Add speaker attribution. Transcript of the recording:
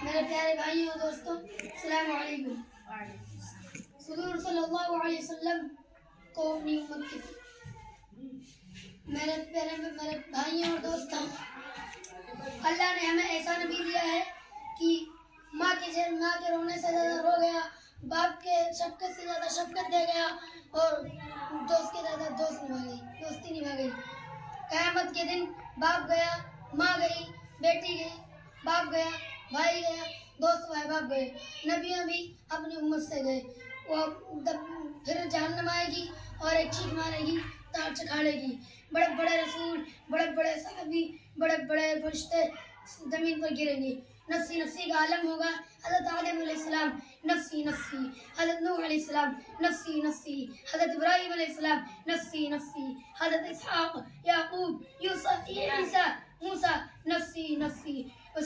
Speaker 1: میرے پیارے بھائیوں اور دوستوں، السلام علیکم۔ حضور صلی اللہ علیہ وسلم کو اپنی امت کی میرے بھائیوں اور دوستوں، اللہ نے ہمیں ایسا نبی دیا ہے کہ ماں کے رونے سے زیادہ رو گیا، باپ کے شفقت سے زیادہ شفقت دے گیا، اور دوست کے زیادہ دوستی نبھا گئی۔ قیامت کے دن باپ گیا، ماں گئی، بیٹی گئی، باپ گیا، بھائی گیا، دوست بھائی باپ گئے، نبیوں بھی اپنی امت سے گئے۔ وہ پھر جہنم آئے گی اور ایک چیخ مارے گی، تار چکھاڑے گی۔ بڑے بڑے رسول، بڑے بڑے صحابی، بڑے بڑے فرشتے زمین پر گریں گے۔ نفسی نفسی کا عالم ہوگا۔ حضرت آدم علیہ السلام نفسی نفسی، حضرت نوح علیہ السلام نفسی نفسی، حضرت ابراہیم علیہ السلام نفسی نفسی، حضرت اسحاق، یعقوب، یوسف، عیسیٰ، موسیٰ نفسی نفسی،